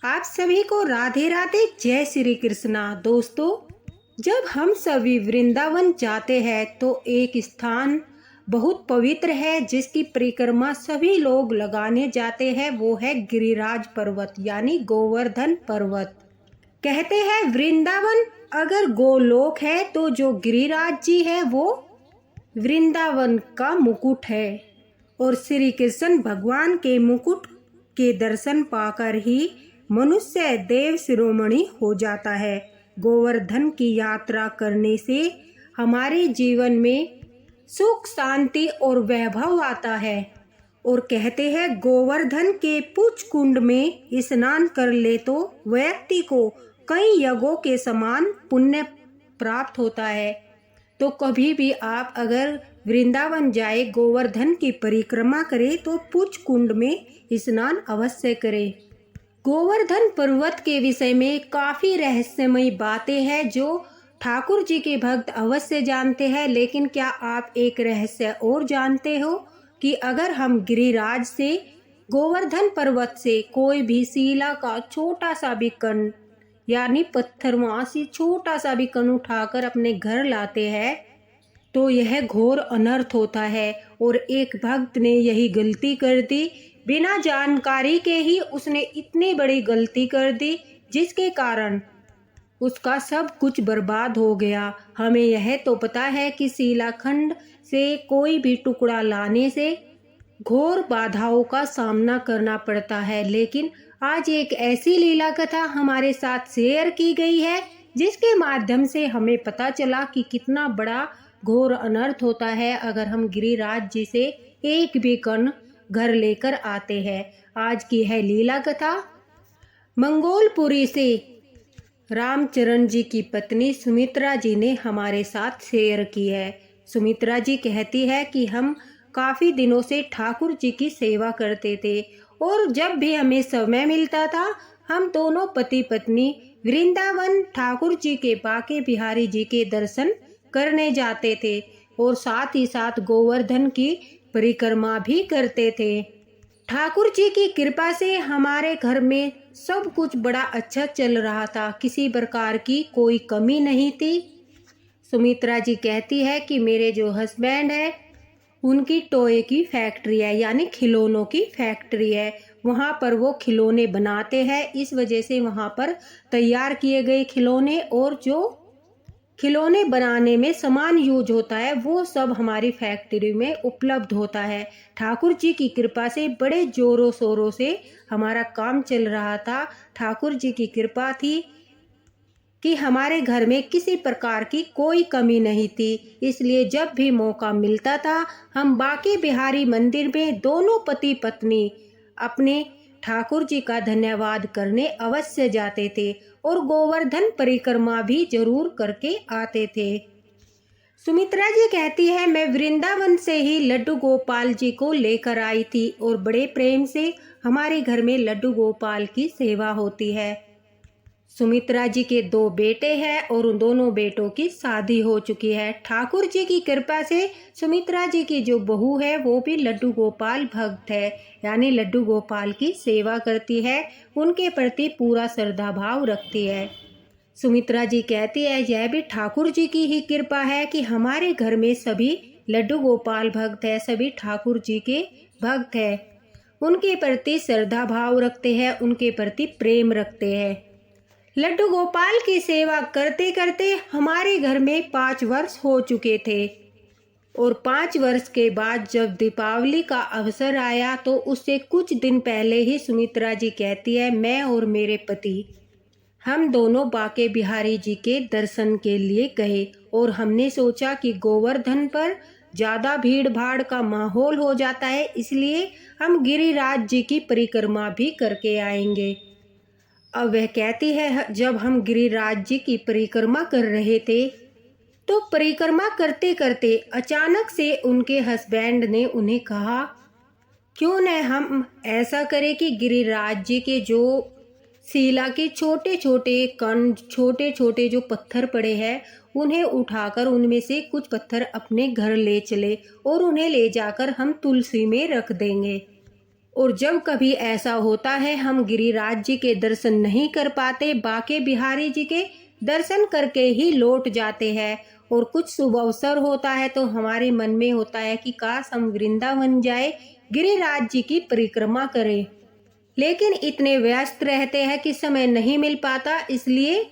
आप सभी को राधे राधे, जय श्री कृष्णा। दोस्तों, जब हम सभी वृंदावन जाते हैं तो एक स्थान बहुत पवित्र है जिसकी परिक्रमा सभी लोग लगाने जाते हैं। वो है गिरिराज पर्वत यानी गोवर्धन पर्वत। कहते हैं वृंदावन अगर गोलोक है तो जो गिरिराज जी है वो वृंदावन का मुकुट है। और श्री कृष्ण भगवान के मुकुट के दर्शन पाकर ही मनुष्य देव शिरोमणि हो जाता है। गोवर्धन की यात्रा करने से हमारे जीवन में सुख, शांति और वैभव आता है। और कहते हैं गोवर्धन के पुच्छ कुंड में स्नान कर ले तो व्यक्ति को कई यज्ञों के समान पुण्य प्राप्त होता है। तो कभी भी आप अगर वृंदावन जाए, गोवर्धन की परिक्रमा करें तो पुच्छ कुंड में स्नान अवश्य करें। गोवर्धन पर्वत के विषय में काफ़ी रहस्यमयी बातें हैं जो ठाकुर जी के भक्त अवश्य जानते हैं। लेकिन क्या आप एक रहस्य और जानते हो कि अगर हम गिरिराज से, गोवर्धन पर्वत से कोई भी शिला का छोटा सा भी कण यानी पत्थर, वहाँ से छोटा सा भी कण उठाकर अपने घर लाते हैं तो यह घोर अनर्थ होता है। और एक भक्त ने यही गलती कर दी, बिना जानकारी के ही उसने इतनी बड़ी गलती कर दी जिसके कारण उसका सब कुछ बर्बाद हो गया। हमें यह तो पता है कि शिलाखंड से कोई भी टुकड़ा लाने से घोर बाधाओं का सामना करना पड़ता है, लेकिन आज एक ऐसी लीला कथा हमारे साथ शेयर की गई है जिसके माध्यम से हमें पता चला कि कितना बड़ा घोर अनर्थ होता है अगर हम गिरिराज जी से एक भी कण घर लेकर आते हैं। आज की है लीला कथा। मंगोलपुरी से रामचरण जी की पत्नी सुमित्रा जी ने हमारे साथ शेयर की है। सुमित्रा जी कहती है कि हम काफ़ी दिनों से ठाकुर जी की सेवा करते थे और जब भी हमें समय मिलता था हम दोनों पति पत्नी वृंदावन ठाकुर जी के बांके बिहारी जी के दर्शन करने जाते थे और साथ ही साथ गोवर्धन की परिक्रमा भी करते थे। ठाकुर जी की कृपा से हमारे घर में सब कुछ बड़ा अच्छा चल रहा था, किसी प्रकार की कोई कमी नहीं थी। सुमित्रा जी कहती है कि मेरे जो हस्बैंड है उनकी टॉय की फैक्ट्री है यानी खिलौनों की फैक्ट्री है। वहाँ पर वो खिलौने बनाते हैं, इस वजह से वहाँ पर तैयार किए गए खिलौने और जो खिलौने बनाने में सामान यूज होता है वो सब हमारी फैक्ट्री में उपलब्ध होता है। ठाकुर जी की कृपा से बड़े जोरों शोरों से हमारा काम चल रहा था। ठाकुर जी की कृपा थी कि हमारे घर में किसी प्रकार की कोई कमी नहीं थी, इसलिए जब भी मौका मिलता था हम बांके बिहारी मंदिर में दोनों पति पत्नी अपने ठाकुर जी का धन्यवाद करने अवश्य जाते थे और गोवर्धन परिक्रमा भी जरूर करके आते थे। सुमित्रा जी कहती है मैं वृंदावन से ही लड्डू गोपाल जी को लेकर आई थी और बड़े प्रेम से हमारे घर में लड्डू गोपाल की सेवा होती है। सुमित्रा जी के 2 बेटे हैं और उन दोनों बेटों की शादी हो चुकी है। ठाकुर जी की कृपा से सुमित्रा जी की जो बहू है वो भी लड्डू गोपाल भक्त है यानी लड्डू गोपाल की सेवा करती है, उनके प्रति पूरा श्रद्धा भाव रखती है। सुमित्रा जी कहती है यह भी ठाकुर जी की ही कृपा है कि हमारे घर में सभी लड्डू गोपाल भक्त है, सभी ठाकुर जी के भक्त है, उनके प्रति श्रद्धा भाव रखते हैं, उनके प्रति प्रेम रखते हैं। लड्डू गोपाल की सेवा करते करते हमारे घर में 5 वर्ष हो चुके थे और 5 वर्ष के बाद जब दीपावली का अवसर आया तो उससे कुछ दिन पहले ही सुमित्रा जी कहती है मैं और मेरे पति हम दोनों बांके बिहारी जी के दर्शन के लिए गए और हमने सोचा कि गोवर्धन पर ज़्यादा भीड़ भाड़ का माहौल हो जाता है, इसलिए हम गिरिराज जी की परिक्रमा भी करके आएंगे। अब वह कहती है जब हम गिरिराज जी की परिक्रमा कर रहे थे तो परिक्रमा करते करते अचानक से उनके हस्बैंड ने उन्हें कहा क्यों न हम ऐसा करें कि गिरिराज जी के जो शिला के छोटे छोटे कण, छोटे छोटे जो पत्थर पड़े हैं उन्हें उठाकर उनमें से कुछ पत्थर अपने घर ले चले और उन्हें ले जाकर हम तुलसी में रख देंगे। और जब कभी ऐसा होता है हम गिरिराज जी के दर्शन नहीं कर पाते, बांके बिहारी जी के दर्शन करके ही लौट जाते हैं। और कुछ शुभ अवसर होता है तो हमारे मन में होता है कि काश हम वृंदावन जाए, गिरिराज जी की परिक्रमा करें, लेकिन इतने व्यस्त रहते हैं कि समय नहीं मिल पाता, इसलिए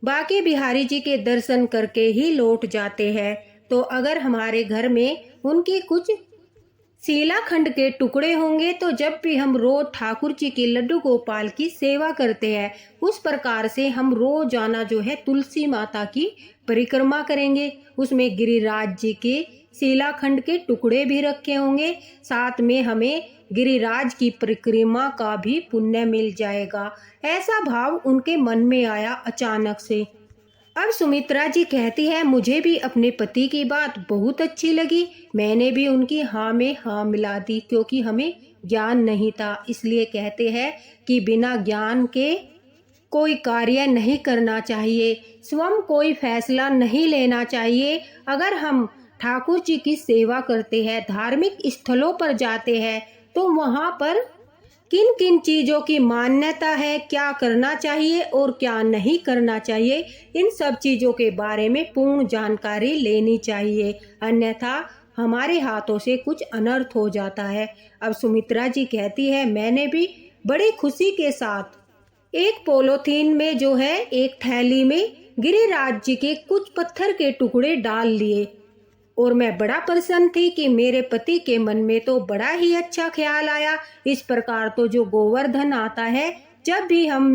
बांके बिहारी जी के दर्शन करके ही लौट जाते हैं। तो अगर हमारे घर में उनकी कुछ शीलाखंड के टुकड़े होंगे तो जब भी हम रोज ठाकुर जी के लड्डू गोपाल की सेवा करते हैं, उस प्रकार से हम रोजाना जो है तुलसी माता की परिक्रमा करेंगे। उसमें गिरिराज जी के शीलाखंड के टुकड़े भी रखे होंगे, साथ में हमें गिरिराज की परिक्रमा का भी पुण्य मिल जाएगा। ऐसा भाव उनके मन में आया अचानक से। अब सुमित्रा जी कहती है, मुझे भी अपने पति की बात बहुत अच्छी लगी। मैंने भी उनकी हाँ में हाँ मिला दी, क्योंकि हमें ज्ञान नहीं था। इसलिए कहते हैं कि बिना ज्ञान के कोई कार्य नहीं करना चाहिए, स्वयं कोई फैसला नहीं लेना चाहिए। अगर हम ठाकुर जी की सेवा करते हैं, धार्मिक स्थलों पर जाते हैं, तो वहाँ पर किन किन चीज़ों की मान्यता है, क्या करना चाहिए और क्या नहीं करना चाहिए, इन सब चीज़ों के बारे में पूर्ण जानकारी लेनी चाहिए, अन्यथा हमारे हाथों से कुछ अनर्थ हो जाता है। अब सुमित्रा जी कहती है, मैंने भी बड़ी खुशी के साथ एक पॉलीथीन में जो है एक थैली में गिरिराज जी के कुछ पत्थर के टुकड़े डाल लिए, और मैं बड़ा प्रसन्न थी कि मेरे पति के मन में तो बड़ा ही अच्छा ख्याल आया। इस प्रकार तो जो गोवर्धन आता है, जब भी हम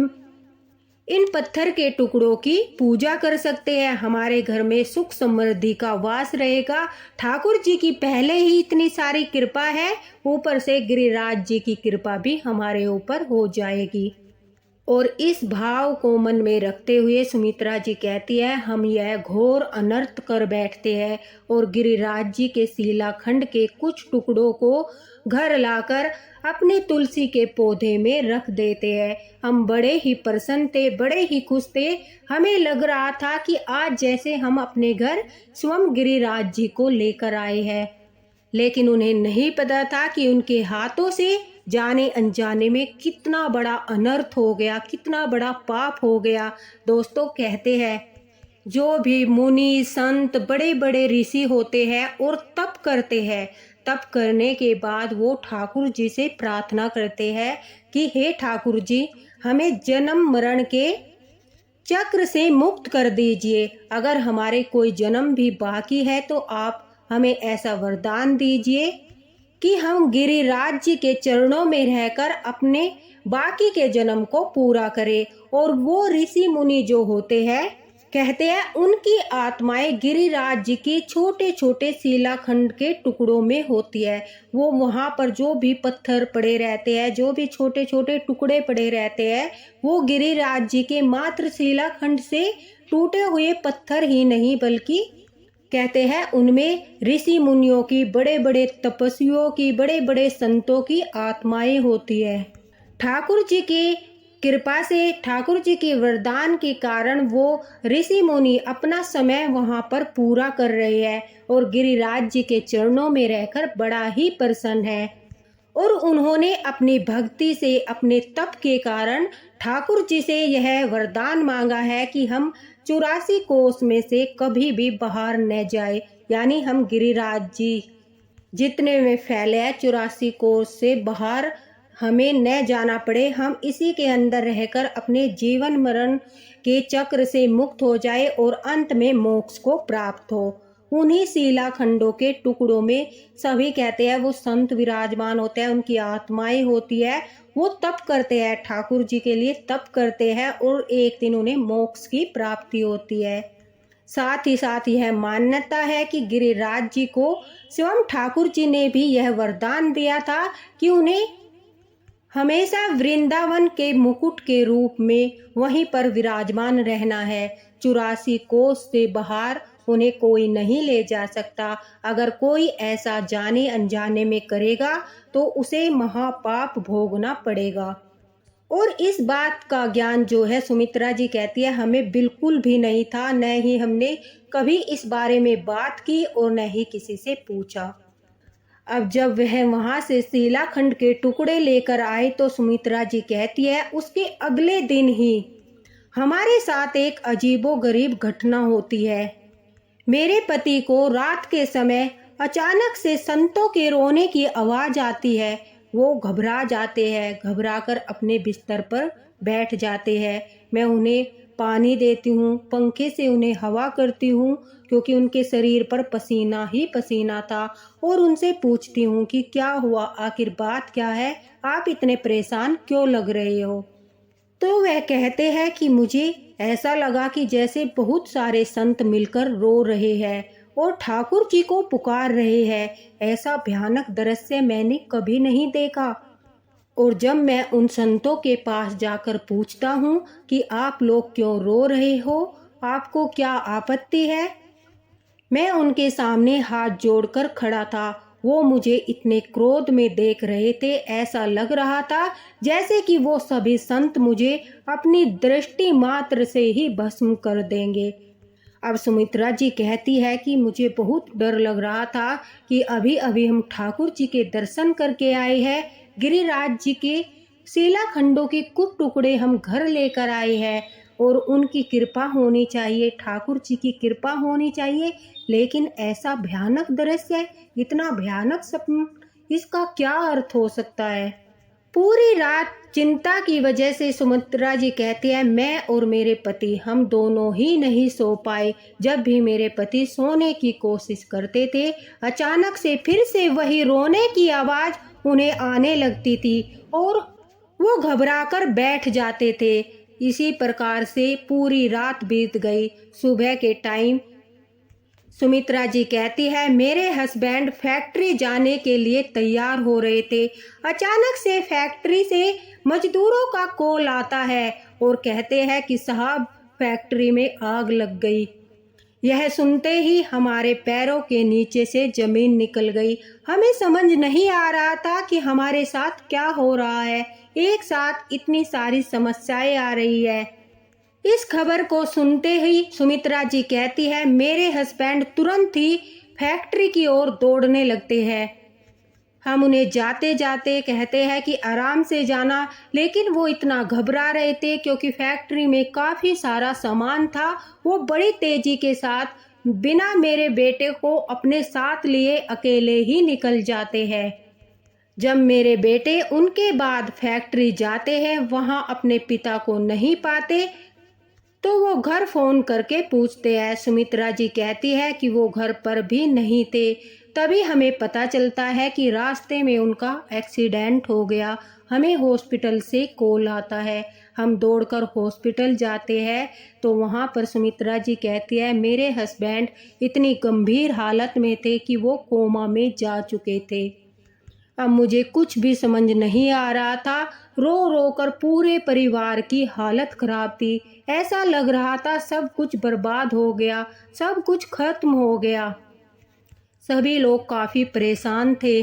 इन पत्थर के टुकड़ों की पूजा कर सकते हैं, हमारे घर में सुख समृद्धि का वास रहेगा। ठाकुर जी की पहले ही इतनी सारी कृपा है, ऊपर से गिरिराज जी की कृपा भी हमारे ऊपर हो जाएगी। और इस भाव को मन में रखते हुए सुमित्रा जी कहती है, हम यह घोर अनर्थ कर बैठते हैं और गिरिराज जी के शीलाखंड के कुछ टुकड़ों को घर लाकर अपने तुलसी के पौधे में रख देते हैं। हम बड़े ही प्रसन्न थे, बड़े ही खुश थे। हमें लग रहा था कि आज जैसे हम अपने घर स्वयं गिरिराज जी को लेकर आए हैं, लेकिन उन्हें नहीं पता था कि उनके हाथों से जाने अनजाने में कितना बड़ा अनर्थ हो गया, कितना बड़ा पाप हो गया। दोस्तों, कहते हैं जो भी मुनि संत बड़े बड़े ऋषि होते हैं और तप करते हैं, तप करने के बाद वो ठाकुर जी से प्रार्थना करते हैं कि हे ठाकुर जी, हमें जन्म मरण के चक्र से मुक्त कर दीजिए। अगर हमारे कोई जन्म भी बाकी है तो आप हमें ऐसा वरदान दीजिए कि हम गिरिराज जी के चरणों में रहकर अपने बाकी के जन्म को पूरा करें। और वो ऋषि मुनि जो होते हैं, कहते हैं उनकी आत्माएं गिरिराज जी के छोटे छोटे शिलाखंड के टुकड़ों में होती है। वो वहाँ पर जो भी पत्थर पड़े रहते हैं, जो भी छोटे छोटे टुकड़े पड़े रहते हैं, वो गिरिराज जी के मात्र शिलाखंड से टूटे हुए पत्थर ही नहीं, बल्कि कहते हैं उनमें ऋषि मुनियों की, बड़े बड़े तपस्वियों की, बड़े बड़े संतों की आत्माएं होती है। ठाकुर जी की कृपा से, ठाकुर जी के वरदान के कारण वो ऋषि मुनि अपना समय वहाँ पर पूरा कर रहे हैं और गिरिराज जी के चरणों में रहकर बड़ा ही प्रसन्न है। और उन्होंने अपनी भक्ति से, अपने तप के कारण ठाकुर जी से यह वरदान मांगा है कि हम 84 कोस में से कभी भी बाहर न जाए, यानी हम गिरिराज जी जितने में फैले हैं 84 कोस से बाहर हमें न जाना पड़े। हम इसी के अंदर रहकर अपने जीवन मरण के चक्र से मुक्त हो जाए और अंत में मोक्ष को प्राप्त हो। उन्हीं शिलाखंडों के टुकड़ों में सभी कहते हैं वो संत विराजमान होते हैं, उनकी आत्माएं होती है, वो तप करते हैं, ठाकुर जी के लिए तप करते हैं और एक दिन उन्हें मोक्ष की प्राप्ति होती है। साथ ही साथ यह मान्यता है कि गिरिराज जी को स्वयं ठाकुर जी ने भी यह वरदान दिया था कि उन्हें हमेशा वृंदावन के मुकुट के रूप में वहीं पर विराजमान रहना है। 84 कोस से बाहर उन्हें कोई नहीं ले जा सकता। अगर कोई ऐसा जाने अनजाने में करेगा तो उसे महापाप भोगना पड़ेगा। और इस बात का ज्ञान जो है, सुमित्रा जी कहती है, हमें बिल्कुल भी नहीं था, न ही हमने कभी इस बारे में बात की और न ही किसी से पूछा। अब जब वह वहां से शीलाखंड के टुकड़े लेकर आए तो सुमित्रा जी कहती है उसके अगले दिन ही हमारे साथ एक अजीबोगरीब घटना होती है। मेरे पति को रात के समय अचानक से संतों के रोने की आवाज आती है। वो घबरा जाते हैं, घबराकर अपने बिस्तर पर बैठ जाते हैं। मैं उन्हें पानी देती हूँ, पंखे से उन्हें हवा करती हूँ क्योंकि उनके शरीर पर पसीना ही पसीना था, और उनसे पूछती हूँ कि क्या हुआ, आखिर बात क्या है, आप इतने परेशान क्यों लग रहे हो। तो वह कहते हैं कि मुझे ऐसा लगा कि जैसे बहुत सारे संत मिलकर रो रहे हैं और ठाकुर जी को पुकार रहे हैं। ऐसा भयानक दृश्य मैंने कभी नहीं देखा। और जब मैं उन संतों के पास जाकर पूछता हूँ कि आप लोग क्यों रो रहे हो, आपको क्या आपत्ति है, मैं उनके सामने हाथ जोड़कर खड़ा था। वो मुझे इतने क्रोध में देख रहे थे, ऐसा लग रहा था जैसे कि वो सभी संत मुझे अपनी दृष्टि मात्र से ही भस्म कर देंगे। अब सुमित्रा जी कहती है कि मुझे बहुत डर लग रहा था कि अभी अभी हम ठाकुर जी के दर्शन करके आए हैं, गिरिराज जी के शिलाखंडों के कुछ टुकड़े हम घर लेकर आए हैं और उनकी कृपा होनी चाहिए, ठाकुर जी की कृपा होनी चाहिए। लेकिन ऐसा भयानक दृश्य, इतना भयानक सपना, इसका क्या अर्थ हो सकता है। पूरी रात चिंता की वजह से सुमित्रा जी कहती है मैं और मेरे पति हम दोनों ही नहीं सो पाए। जब भी मेरे पति सोने की कोशिश करते थे, अचानक से फिर से वही रोने की आवाज उन्हें आने लगती थी और वो घबराकर बैठ जाते थे। इसी प्रकार से पूरी रात बीत गई। सुबह के टाइम सुमित्रा जी कहती है मेरे हस्बैंड फैक्ट्री जाने के लिए तैयार हो रहे थे। अचानक से फैक्ट्री से मजदूरों का कॉल आता है और कहते हैं कि साहब फैक्ट्री में आग लग गई। यह सुनते ही हमारे पैरों के नीचे से जमीन निकल गई। हमें समझ नहीं आ रहा था कि हमारे साथ क्या हो रहा है, एक साथ इतनी सारी समस्याएं आ रही है। इस खबर को सुनते ही सुमित्रा जी कहती है मेरे हस्बैंड तुरंत ही फैक्ट्री की ओर दौड़ने लगते हैं। हम उन्हें जाते जाते कहते हैं कि आराम से जाना, लेकिन वो इतना घबरा रहे थे क्योंकि फैक्ट्री में काफ़ी सारा सामान था। वो बड़ी तेजी के साथ बिना मेरे बेटे को अपने साथ लिए अकेले ही निकल जाते हैं। जब मेरे बेटे उनके बाद फैक्ट्री जाते हैं, वहाँ अपने पिता को नहीं पाते तो वो घर फ़ोन करके पूछते हैं। सुमित्रा जी कहती है कि वो घर पर भी नहीं थे। तभी हमें पता चलता है कि रास्ते में उनका एक्सीडेंट हो गया। हमें हॉस्पिटल से कॉल आता है। हम दौड़कर हॉस्पिटल जाते हैं तो वहाँ पर सुमित्रा जी कहती है मेरे हस्बैंड इतनी गंभीर हालत में थे कि वो कोमा में जा चुके थे। अब मुझे कुछ भी समझ नहीं आ रहा था। रो रो कर पूरे परिवार की हालत खराब थी। ऐसा लग रहा था सब कुछ बर्बाद हो गया, सब कुछ खत्म हो गया। सभी लोग काफ़ी परेशान थे।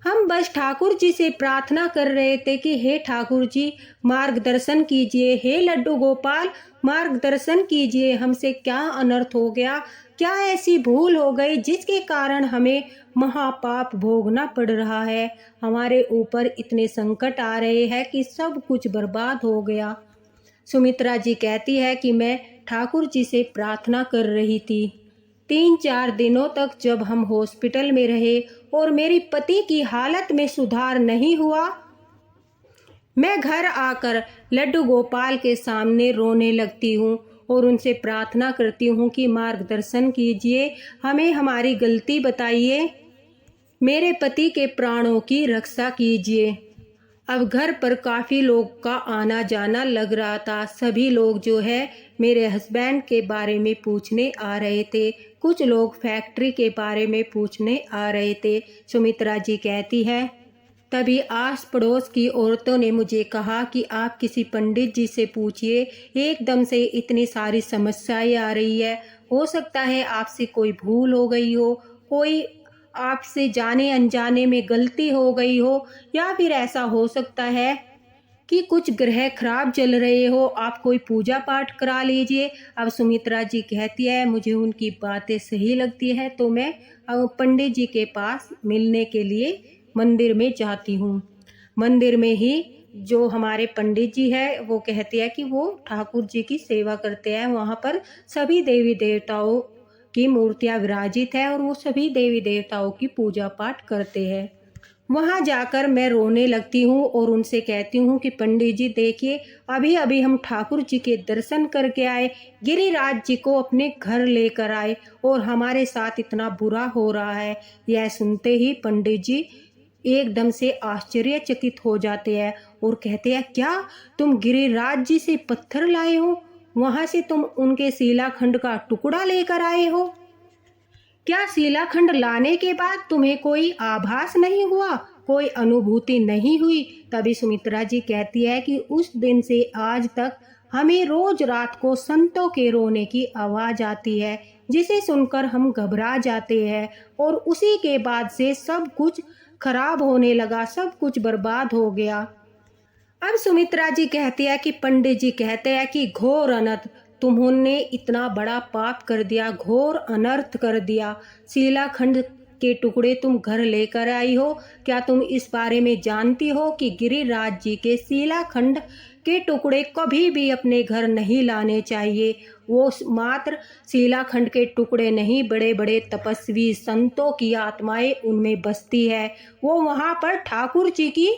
हम बस ठाकुर जी से प्रार्थना कर रहे थे कि हे ठाकुर जी मार्गदर्शन कीजिए, हे लड्डू गोपाल मार्गदर्शन कीजिए, हमसे क्या अनर्थ हो गया, क्या ऐसी भूल हो गई जिसके कारण हमें महापाप भोगना पड़ रहा है। हमारे ऊपर इतने संकट आ रहे हैं कि सब कुछ बर्बाद हो गया। सुमित्रा जी कहती है कि मैं ठाकुर जी से प्रार्थना कर रही थी। 3-4 दिनों तक जब हम हॉस्पिटल में रहे और मेरी पति की हालत में सुधार नहीं हुआ, मैं घर आकर लड्डू गोपाल के सामने रोने लगती हूँ और उनसे प्रार्थना करती हूँ कि मार्गदर्शन कीजिए, हमें हमारी गलती बताइए, मेरे पति के प्राणों की रक्षा कीजिए। अब घर पर काफ़ी लोग का आना जाना लग रहा था। सभी लोग जो है मेरे हस्बैंड के बारे में पूछने आ रहे थे, कुछ लोग फैक्ट्री के बारे में पूछने आ रहे थे। सुमित्रा जी कहती है तभी आस पड़ोस की औरतों ने मुझे कहा कि आप किसी पंडित जी से पूछिए, एकदम से इतनी सारी समस्याएं आ रही है, हो सकता है आपसे कोई भूल हो गई हो, कोई आपसे जाने अनजाने में गलती हो गई हो, या फिर ऐसा हो सकता है कि कुछ ग्रह खराब चल रहे हो, आप कोई पूजा पाठ करा लीजिए। अब सुमित्रा जी कहती है मुझे उनकी बातें सही लगती है, तो मैं पंडित जी के पास मिलने के लिए मंदिर में जाती हूँ। मंदिर में ही जो हमारे पंडित जी है वो कहते हैं कि वो ठाकुर जी की सेवा करते हैं। वहाँ पर सभी देवी देवताओं की मूर्तियाँ विराजित है और वो सभी देवी देवताओं की पूजा पाठ करते हैं। वहाँ जाकर मैं रोने लगती हूँ और उनसे कहती हूँ कि पंडित जी देखिए, अभी अभी हम ठाकुर जी के दर्शन करके आए, गिरिराज जी को अपने घर लेकर आए और हमारे साथ इतना बुरा हो रहा है। यह सुनते ही पंडित जी एकदम से आश्चर्यचकित हो जाते हैं और कहते हैं क्या तुम गिरिराज जी से पत्थर लाए हो? वहाँ से तुम उनके शिलाखंड का टुकड़ा लेकर आए हो? क्या शिलाखंड लाने के बाद तुम्हें कोई आभास नहीं हुआ, कोई अनुभूति नहीं हुई? तभी सुमित्रा जी कहती है कि उस दिन से आज तक हमें रोज रात को संतों के रोने की आवाज आती है, जिसे सुनकर हम घबरा जाते हैं और उसी के बाद से सब कुछ खराब होने लगा, सब कुछ बर्बाद हो गया। अब सुमित्रा जी कहती है कि पंडित जी कहते हैं कि घोर अनर्थ, तुमने इतना बड़ा पाप कर दिया, घोर अनर्थ कर दिया। शिलाखंड के टुकड़े तुम घर लेकर आई हो, क्या तुम इस बारे में जानती हो कि गिरिराज जी के शिलाखंड के टुकड़े कभी भी अपने घर नहीं लाने चाहिए? वो मात्र शिलाखंड के टुकड़े नहीं, बड़े बड़े तपस्वी संतों की आत्माएं उनमें बसती है। वो वहाँ पर ठाकुर जी की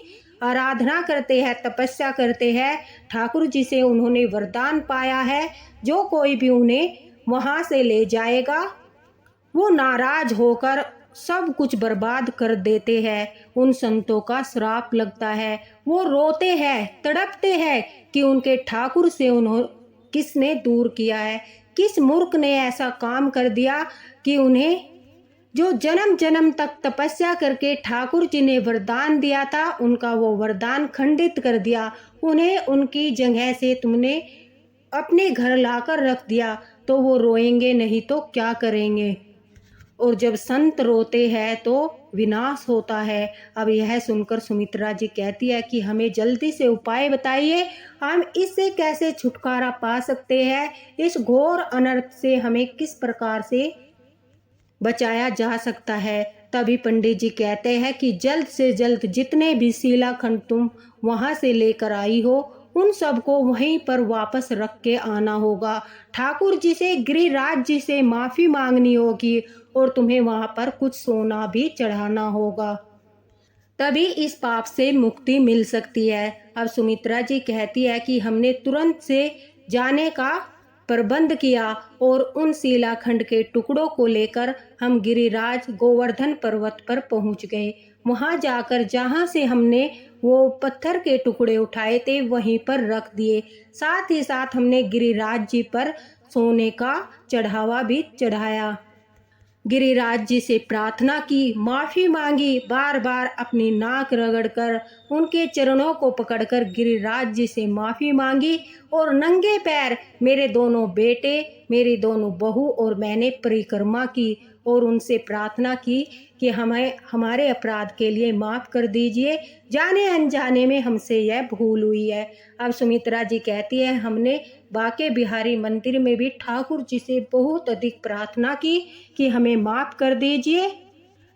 आराधना करते हैं, तपस्या करते हैं। ठाकुर जी से उन्होंने वरदान पाया है, जो कोई भी उन्हें वहाँ से ले जाएगा वो नाराज होकर सब कुछ बर्बाद कर देते हैं। उन संतों का श्राप लगता है, वो रोते हैं, तड़पते हैं कि उनके ठाकुर से किसने दूर किया है, किस मूर्ख ने ऐसा काम कर दिया कि उन्हें जो जन्म जन्म तक तपस्या करके ठाकुर जी ने वरदान दिया था, उनका वो वरदान खंडित कर दिया। उन्हें उनकी जगह से तुमने अपने घर लाकर रख दिया। तो वो रोएंगे नहीं तो क्या करेंगे? और जब संत रोते हैं तो विनाश होता है। अब यह सुनकर सुमित्रा जी कहती है कि हमें जल्दी से उपाय बताइए, हम इससे कैसे छुटकारा पा सकते हैं, इस घोर अनर्थ से हमें किस प्रकार से बचाया जा सकता है। तभी पंडित जी कहते हैं कि जल्द से जल्द जितने भी शिलाखंड तुम वहाँ से लेकर आई हो, उन सबको वहीं पर वापस रख के आना होगा। ठाकुर जी से, गिरिराज जी से माफ़ी मांगनी होगी और तुम्हें वहाँ पर कुछ सोना भी चढ़ाना होगा, तभी इस पाप से मुक्ति मिल सकती है। अब सुमित्रा जी कहती है कि हमने तुरंत से जाने का प्रबंध किया और उन शिलाखंड के टुकड़ों को लेकर हम गिरिराज गोवर्धन पर्वत पर पहुंच गए। वहां जाकर जहां से हमने वो पत्थर के टुकड़े उठाए थे वहीं पर रख दिए। साथ ही साथ हमने गिरिराज जी पर सोने का चढ़ावा भी चढ़ाया। गिरिराज जी से प्रार्थना की, माफ़ी मांगी, बार बार अपनी नाक रगड़कर उनके चरणों को पकड़कर गिरिराज जी से माफ़ी मांगी और नंगे पैर मेरे दोनों बेटे, मेरी दोनों बहू और मैंने परिक्रमा की और उनसे प्रार्थना की कि हमें हमारे अपराध के लिए माफ़ कर दीजिए, जाने अनजाने में हमसे यह भूल हुई है। अब सुमित्रा जी कहती है हमने बाके बिहारी मंदिर में भी ठाकुर जी से बहुत अधिक प्रार्थना की कि हमें माफ़ कर दीजिए।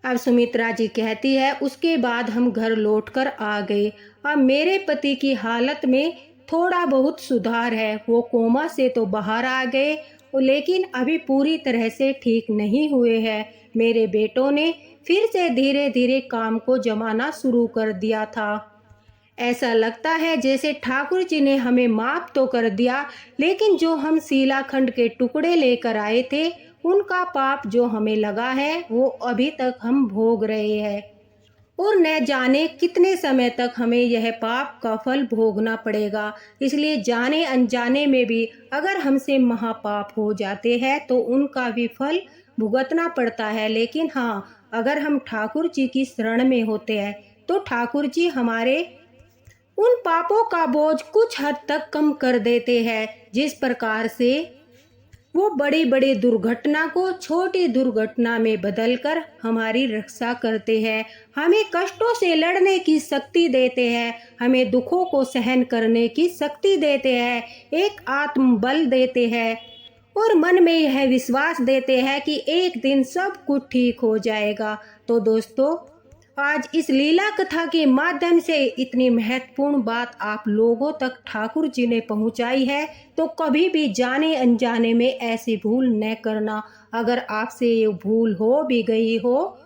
अब सुमित्रा जी कहती है उसके बाद हम घर लौटकर आ गए। अब मेरे पति की हालत में थोड़ा बहुत सुधार है, वो कोमा से तो बाहर आ गए लेकिन अभी पूरी तरह से ठीक नहीं हुए हैं। मेरे बेटों ने फिर से धीरे धीरे काम को जमाना शुरू कर दिया था। ऐसा लगता है जैसे ठाकुर जी ने हमें माफ़ तो कर दिया, लेकिन जो हम शिलाखंड के टुकड़े लेकर आए थे उनका पाप जो हमें लगा है वो अभी तक हम भोग रहे हैं और न जाने कितने समय तक हमें यह पाप का फल भोगना पड़ेगा। इसलिए जाने अनजाने में भी अगर हमसे महापाप हो जाते हैं तो उनका भी फल भुगतना पड़ता है। लेकिन हाँ, अगर हम ठाकुर जी की शरण में होते हैं तो ठाकुर जी हमारे उन पापों का बोझ कुछ हद तक कम कर देते हैं। जिस प्रकार से वो बड़ी बड़ी दुर्घटना को छोटी दुर्घटना में बदलकर हमारी रक्षा करते हैं, हमें कष्टों से लड़ने की शक्ति देते हैं, हमें दुखों को सहन करने की शक्ति देते हैं, एक आत्मबल देते हैं और मन में यह विश्वास देते हैं कि एक दिन सब कुछ ठीक हो जाएगा। तो दोस्तों, आज इस लीला कथा के माध्यम से इतनी महत्वपूर्ण बात आप लोगों तक ठाकुर जी ने पहुंचाई है, तो कभी भी जाने अनजाने में ऐसी भूल न करना। अगर आपसे ये भूल हो भी गई हो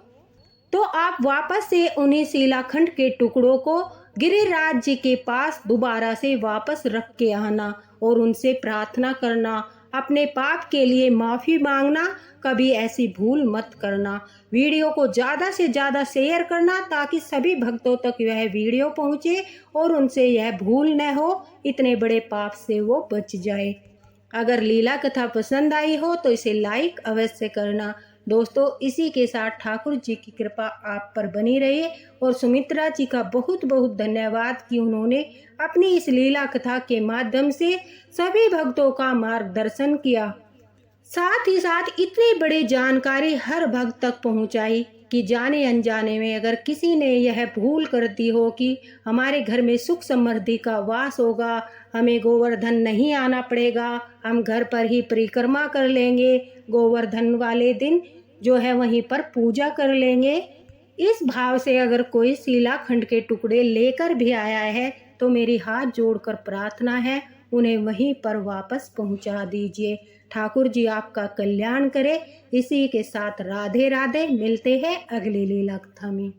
तो आप वापस से उन्हीं शिलाखंड के टुकड़ों को गिरिराज जी के पास दोबारा से वापस रख के आना और उनसे प्रार्थना करना, अपने पाप के लिए माफ़ी मांगना। कभी ऐसी भूल मत करना। वीडियो को ज़्यादा से ज़्यादा शेयर करना ताकि सभी भक्तों तक यह वीडियो पहुँचे और उनसे यह भूल न हो, इतने बड़े पाप से वो बच जाए। अगर लीला कथा पसंद आई हो तो इसे लाइक अवश्य करना। दोस्तों, इसी के साथ ठाकुर जी की कृपा आप पर बनी रहे और सुमित्रा जी का बहुत बहुत धन्यवाद कि उन्होंने अपनी इस लीला कथा के माध्यम से सभी भक्तों का मार्गदर्शन किया, साथ ही साथ इतनी बड़ी जानकारी हर भक्त तक पहुंचाई कि जाने अनजाने में अगर किसी ने यह भूल कर दी हो कि हमारे घर में सुख समृद्धि का वास होगा, हमें गोवर्धन नहीं आना पड़ेगा, हम घर पर ही परिक्रमा कर लेंगे, गोवर्धन वाले दिन जो है वहीं पर पूजा कर लेंगे, इस भाव से अगर कोई शिलाखंड के टुकड़े लेकर भी आया है तो मेरी हाथ जोड़कर प्रार्थना है, उन्हें वहीं पर वापस पहुंचा दीजिए। ठाकुर जी आपका कल्याण करे। इसी के साथ राधे राधे। मिलते हैं अगली लीला कथा में।